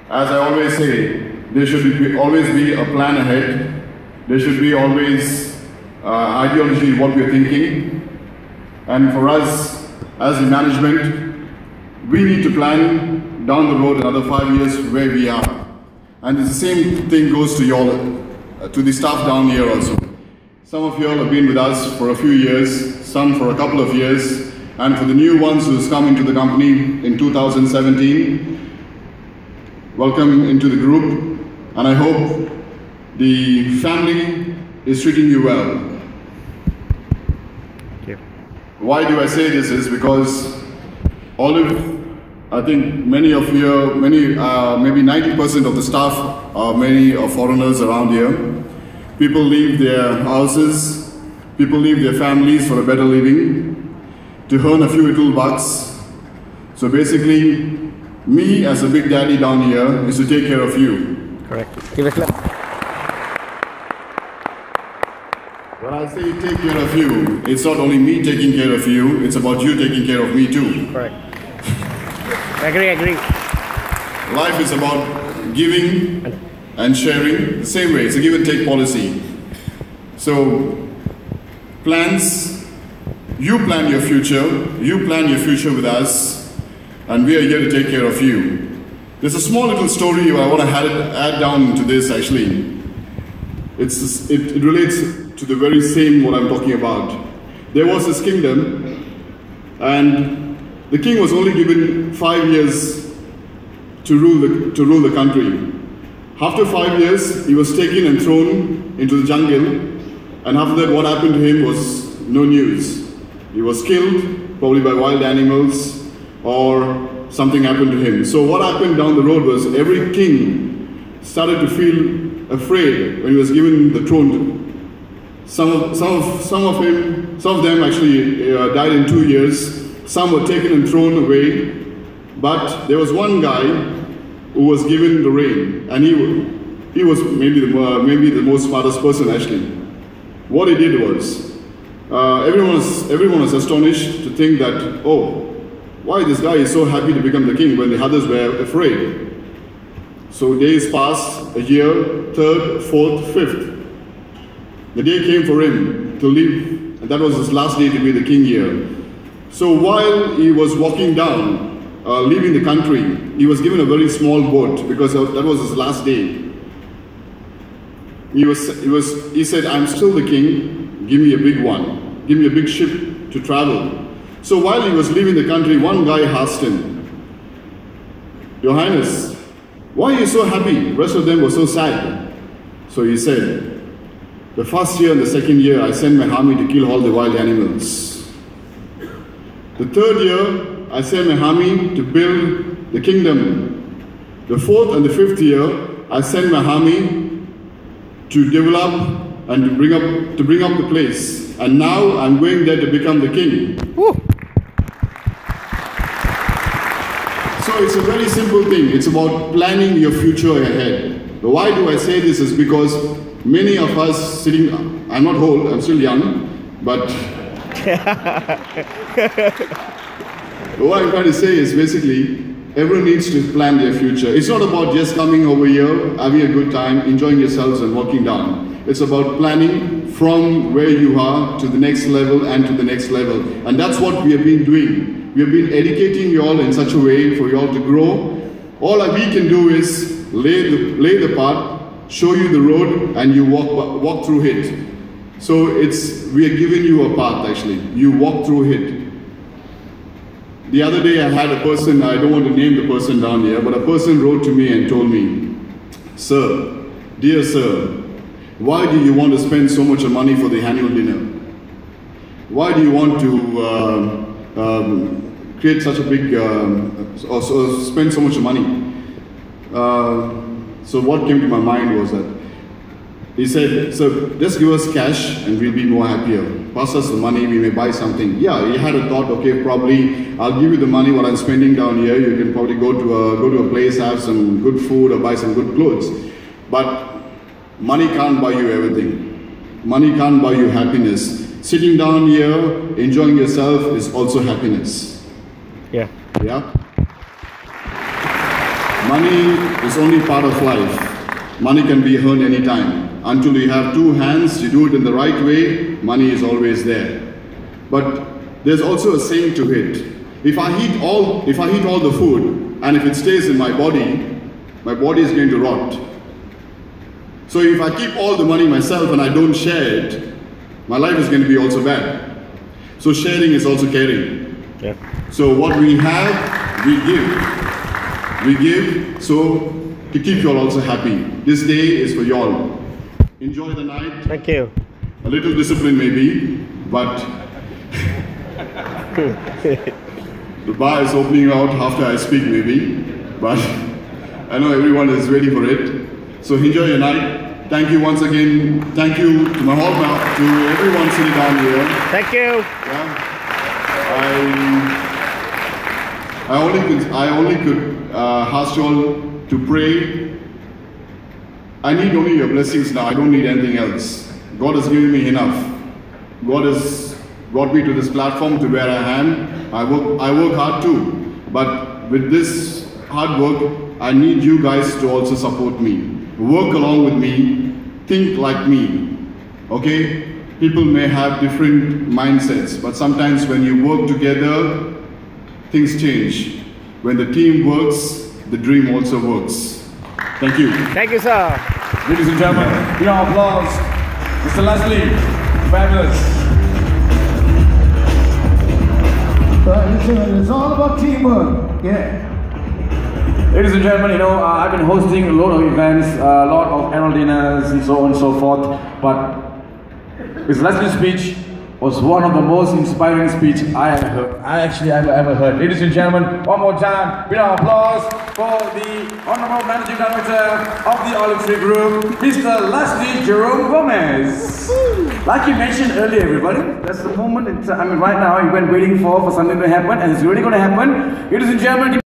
As I always say, there should always be a plan ahead. There should be always ideology in what we're thinking. And for us, as the management, we need to plan down the road another 5 years where we are. And the same thing goes to you all, to the staff down here also. Some of you all have been with us for a few years, some for a couple of years, and for the new ones who's come into the company in 2017, welcome into the group, and I hope the family is treating you well. Thank you. Why do I say this is because Olive, I think many of you, maybe 90% of the staff are many foreigners around here. People leave their houses, people leave their families for a better living, to earn a few little bucks. So basically, me as a big daddy down here is to take care of you. Correct. Give a clap. When I say take care of you, it's not only me taking care of you, it's about you taking care of me too. Correct. Agree. Life is about giving and sharing the same way. It's a give and take policy. So, plans, you plan your future with us, and we are here to take care of you. There's a small little story I want to add down to this actually. It relates to the very same what I'm talking about. There was this kingdom, and the king was only given 5 years to rule the country. After 5 years, he was taken and thrown into the jungle, and after that what happened to him was no news. He was killed, probably by wild animals, or something happened to him. So what happened down the road was every king started to feel afraid when he was given the throne. Some of them actually died in 2 years. Some were taken and thrown away. But there was one guy who was given the reign, and he was maybe the most smartest person actually. What he did was, everyone was astonished to think that, oh, why this guy is so happy to become the king when the others were afraid. So days passed, a year, third, fourth, fifth. The day came for him to leave, and that was his last day to be the king here. So while he was walking down, leaving the country, he was given a very small boat because that was his last day. He said, I'm still the king, give me a big one. Give me a big ship to travel. So while he was leaving the country, one guy asked him, Your Highness, why are you so happy? The rest of them were so sad. So he said, the first year and the second year, I sent my army to kill all the wild animals. The third year, I sent my army to build the kingdom. The fourth and the fifth year, I sent my army to develop and to bring up the place. And now I'm going there to become the king. Woo. So it's a very simple thing. It's about planning your future ahead. But why do I say this is because many of us sitting, I'm not old, I'm still young, but what I'm trying to say is basically, everyone needs to plan their future. It's not about just coming over here, having a good time, enjoying yourselves and walking down. It's about planning from where you are to the next level and to the next level. And that's what we have been doing. We have been educating you all in such a way for you all to grow. All that we can do is lay the path, show you the road, and you walk through it. So we are giving you a path actually. You walk through it. The other day I had a person, I don't want to name the person down here, but a person wrote to me and told me, Sir, dear sir, why do you want to spend so much money for the annual dinner? Why do you want to create such a big, or spend so much money? So what came to my mind was that he said, so just give us cash and we'll be more happier. Pass us the money, we may buy something. Yeah, he had a thought, okay, probably I'll give you the money what I'm spending down here. You can probably go to a place, have some good food or buy some good clothes. But money can't buy you everything. Money can't buy you happiness. Sitting down here, enjoying yourself is also happiness. Yeah. Yeah. Money is only part of life. Money can be earned anytime. Until you have two hands, you do it in the right way, money is always there. But there's also a saying to it. If I eat all the food and if it stays in my body is going to rot. So if I keep all the money myself and I don't share it, my life is going to be also bad. So sharing is also caring. Yeah. So what we have, we give. We give so to keep you all also happy. This day is for you all. Enjoy the night. Thank you. A little discipline maybe, but the bar is opening out after I speak maybe, but I know everyone is ready for it. So enjoy your night. Thank you once again. Thank you to my whole to everyone sitting down here. Thank you. Yeah. I only could ask you all to pray. I need only your blessings now. I don't need anything else. God has given me enough. God has brought me to this platform to where I am. I work hard too. But with this hard work, I need you guys to also support me. Work along with me. Think like me. Okay? People may have different mindsets, but sometimes when you work together, things change. When the team works, the dream also works. Thank you. Thank you, sir. Ladies and gentlemen, round of applause. Mr. Leslie, fabulous. It's all about teamwork. Yeah. Ladies and gentlemen, I've been hosting a lot of events, a lot of annual dinners and so on and so forth, but Mr. Leslie's speech was one of the most inspiring speech I ever heard. Ladies and gentlemen, one more time, round of applause for the Honorable Managing Director of the Olive Tree Group, Mr. Leslie Jerome Gomez. Like you mentioned earlier, everybody, that's the moment right now you've been waiting for something to happen, and it's really going to happen. Ladies and gentlemen,